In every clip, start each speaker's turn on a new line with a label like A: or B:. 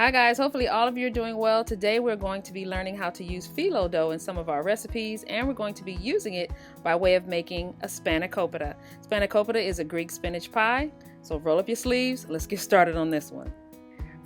A: Hi guys, hopefully all of you are doing well. Today we're going to be learning how to use phyllo dough in some of our recipes, and we're going to be using it by way of making a spanakopita. Spanakopita is a Greek spinach pie, so roll up your sleeves. Let's get started on this one.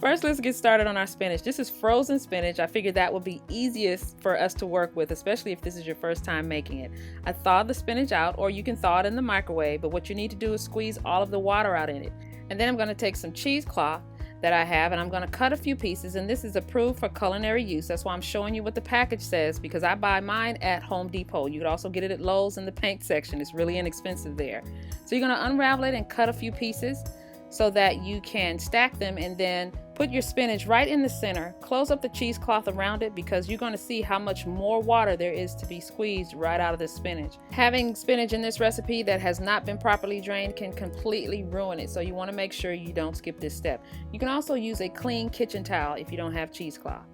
A: First, let's get started on our spinach. This is frozen spinach. I figured that would be easiest for us to work with, especially if this is your first time making it. I thawed the spinach out, or you can thaw it in the microwave, but what you need to do is squeeze all of the water out in it. And then I'm going to take some cheesecloth that I have, and I'm going to cut a few pieces, and this is approved for culinary use. That's why I'm showing you what the package says, because I buy mine at Home Depot. You could also get it at Lowe's in the paint section. It's really inexpensive there. So you're going to unravel it and cut a few pieces so that you can stack them, and then put your spinach right in the center. Close up the cheesecloth around it, because you're going to see how much more water there is to be squeezed right out of the spinach. Having spinach in this recipe that has not been properly drained can completely ruin it, so you want to make sure you don't skip this step. You can also use a clean kitchen towel if you don't have cheesecloth.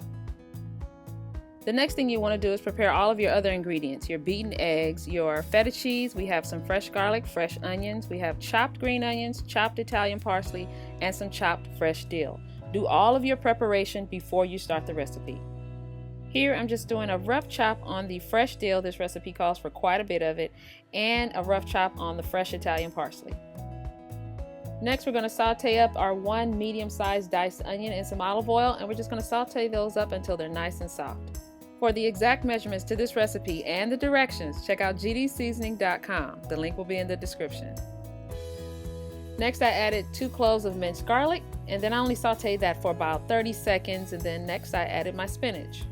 A: The next thing you want to do is prepare all of your other ingredients. Your beaten eggs, your feta cheese, we have some fresh garlic, fresh onions, we have chopped green onions, chopped Italian parsley, and some chopped fresh dill. Do all of your preparation before you start the recipe. Here I'm just doing a rough chop on the fresh dill. This recipe calls for quite a bit of it, and a rough chop on the fresh Italian parsley. Next, we're going to saute up our one medium-sized diced onion in some olive oil, and we're just going to saute those up until they're nice and soft. For the exact measurements to this recipe and the directions, check out gdseasoning.com. The link will be in the description. Next, I added 2 cloves of minced garlic, and then I only sauteed that for about 30 seconds, and then next I added my spinach.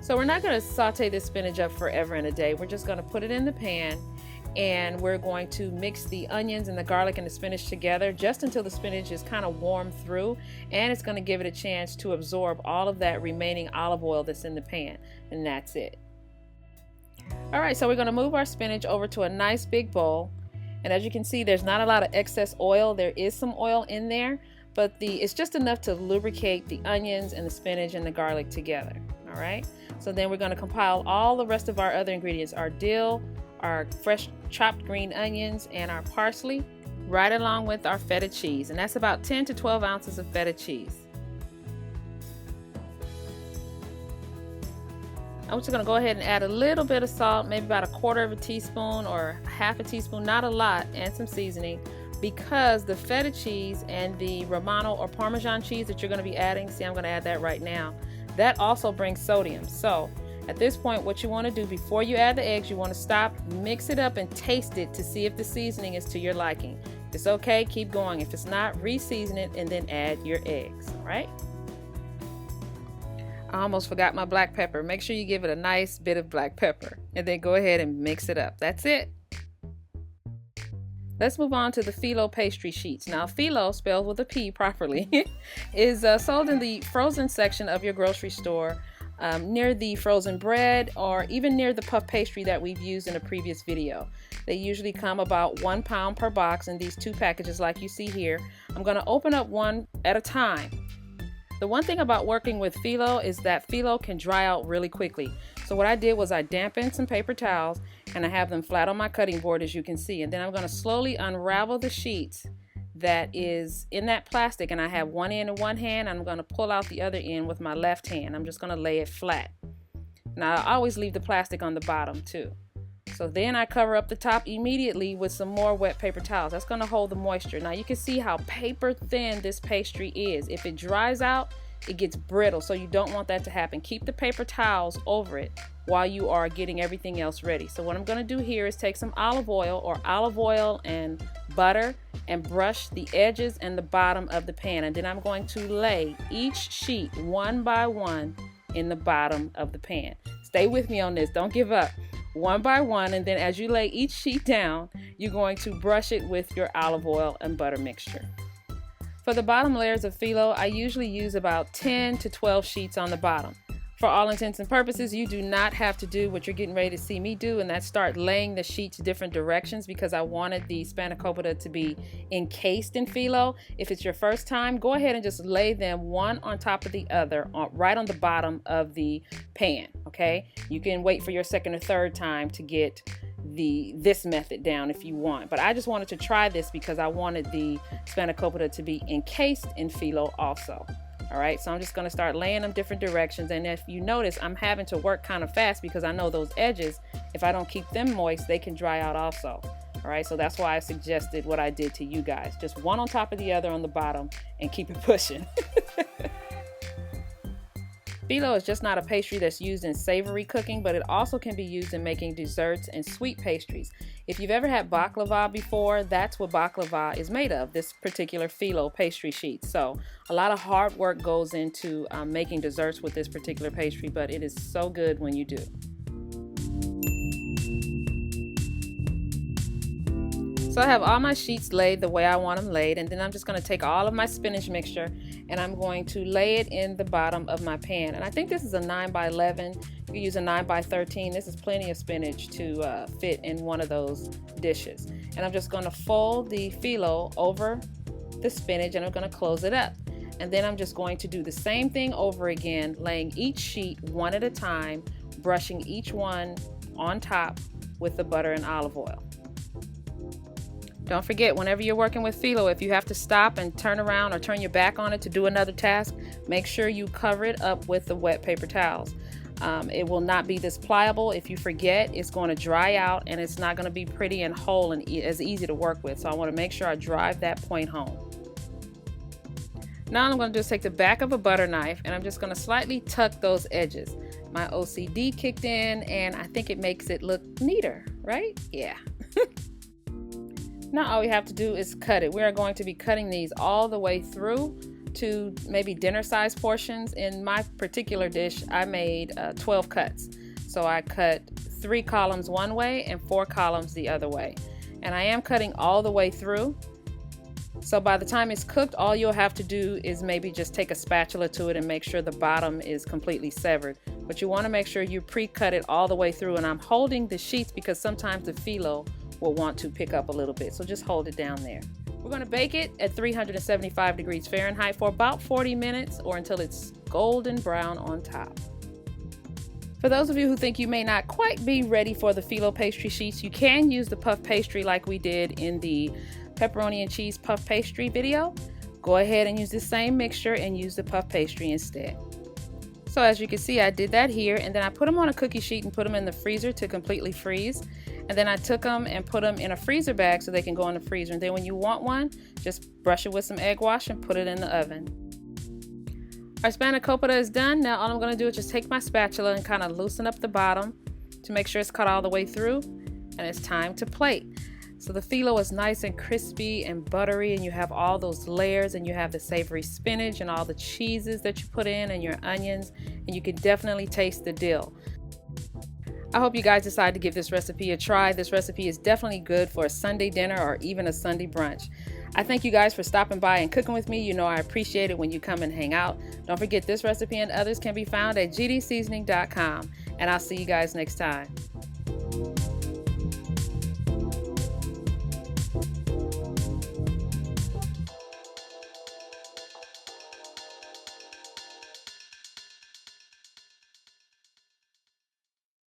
A: So we're not going to saute this spinach up forever and a day. We're just going to put it in the pan, and we're going to mix the onions and the garlic and the spinach together just until the spinach is kind of warm through, and it's going to give it a chance to absorb all of that remaining olive oil that's in the pan, and that's it. Alright, so we're going to move our spinach over to a nice big bowl, and as you can see, there's not a lot of excess oil. There is some oil in there, but it's just enough to lubricate the onions and the spinach and the garlic together. Alright, so then we're going to compile all the rest of our other ingredients, our dill, our fresh chopped green onions, and our parsley, right along with our feta cheese, and that's about 10 to 12 ounces of feta cheese. I'm just going to go ahead and add a little bit of salt, maybe about 1/4 teaspoon or 1/2 teaspoon, not a lot, and some seasoning, because the feta cheese and the Romano or Parmesan cheese that you're going to be adding, see, I'm going to add that right now, that also brings sodium. So at this point, what you want to do before you add the eggs, you want to stop, mix it up, and taste it to see if the seasoning is to your liking. If it's okay, keep going. If it's not, re-season it and then add your eggs. All right? I almost forgot my black pepper. Make sure you give it a nice bit of black pepper, and then go ahead and mix it up. That's it. Let's move on to the Phyllo pastry sheets. Now, Phyllo, spelled with a P properly, is sold in the frozen section of your grocery store, near the frozen bread, or even near the puff pastry that we've used in a previous video. They usually come about 1 pound per box in these 2 packages like you see here. I'm going to open up one at a time. The one thing about working with phyllo is that phyllo can dry out really quickly. So what I did was I dampened some paper towels, and I have them flat on my cutting board, as you can see, and then I'm going to slowly unravel the sheets that is in that plastic, and I have one end in one hand. I'm going to pull out the other end with my left hand. I'm just going to lay it flat. Now, I always leave the plastic on the bottom too. So then I cover up the top immediately with some more wet paper towels. That's going to hold the moisture. Now you can see how paper thin this pastry is. If it dries out, it gets brittle, so you don't want that to happen. Keep the paper towels over it while you are getting everything else ready. So what I'm going to do here is take some olive oil and butter, and brush the edges and the bottom of the pan, and then I'm going to lay each sheet one by one in the bottom of the pan. Stay with me on this, don't give up. One by one, and then as you lay each sheet down, you're going to brush it with your olive oil and butter mixture. For the bottom layers of phyllo, I usually use about 10 to 12 sheets on the bottom. For all intents and purposes, you do not have to do what you're getting ready to see me do, and that's start laying the sheets different directions, because I wanted the spanakopita to be encased in phyllo. If it's your first time, go ahead and just lay them one on top of the other, right on the bottom of the pan, okay? You can wait for your second or third time to get this method down if you want, but I just wanted to try this because I wanted the spanakopita to be encased in phyllo also. All right, so I'm just gonna start laying them different directions. And if you notice, I'm having to work kind of fast because I know those edges, if I don't keep them moist, they can dry out also. All right, so that's why I suggested what I did to you guys. Just one on top of the other on the bottom and keep it pushing. Phyllo is just not a pastry that's used in savory cooking, but it also can be used in making desserts and sweet pastries. If you've ever had baklava before, that's what baklava is made of, this particular Phyllo pastry sheet. So a lot of hard work goes into making desserts with this particular pastry, but it is so good when you do. So I have all my sheets laid the way I want them laid, and then I'm just going to take all of my spinach mixture and I'm going to lay it in the bottom of my pan. And I think this is a 9 by 11. You can use a 9 by 13. This is plenty of spinach to fit in one of those dishes. And I'm just going to fold the Phyllo over the spinach and I'm going to close it up. And then I'm just going to do the same thing over again, laying each sheet one at a time, brushing each one on top with the butter and olive oil. Don't forget, whenever you're working with Phyllo, if you have to stop and turn around or turn your back on it to do another task, make sure you cover it up with the wet paper towels. It will not be this pliable. If you forget, it's going to dry out and it's not going to be pretty and whole and as easy to work with. So I want to make sure I drive that point home. Now I'm going to just take the back of a butter knife and I'm just going to slightly tuck those edges. My OCD kicked in and I think it makes it look neater, right? Yeah. Now all we have to do is cut it. We are going to be cutting these all the way through to maybe dinner size portions. In my particular dish, I made 12 cuts. So I cut 3 columns one way and 4 columns the other way. And I am cutting all the way through. So by the time it's cooked, all you'll have to do is maybe just take a spatula to it and make sure the bottom is completely severed. But you want to make sure you pre-cut it all the way through. And I'm holding the sheets because sometimes the Phyllo will want to pick up a little bit, so just hold it down there. We're going to bake it at 375 degrees Fahrenheit for about 40 minutes or until it's golden brown on top. For those of you who think you may not quite be ready for the Phyllo pastry sheets, you can use the puff pastry like we did in the pepperoni and cheese puff pastry video. Go ahead and use the same mixture and use the puff pastry instead. So as you can see, I did that here, and then I put them on a cookie sheet and put them in the freezer to completely freeze. And then I took them and put them in a freezer bag so they can go in the freezer. And then when you want one, just brush it with some egg wash and put it in the oven. Our Spanakopita is done. Now all I'm going to do is just take my spatula and kind of loosen up the bottom to make sure it's cut all the way through. And it's time to plate. So the Phyllo is nice and crispy and buttery, and you have all those layers, and you have the savory spinach and all the cheeses that you put in and your onions, and you can definitely taste the dill. I hope you guys decide to give this recipe a try. This recipe is definitely good for a Sunday dinner or even a Sunday brunch. I thank you guys for stopping by and cooking with me. You know I appreciate it when you come and hang out. Don't forget, this recipe and others can be found at gdseasoning.com, and I'll see you guys next time.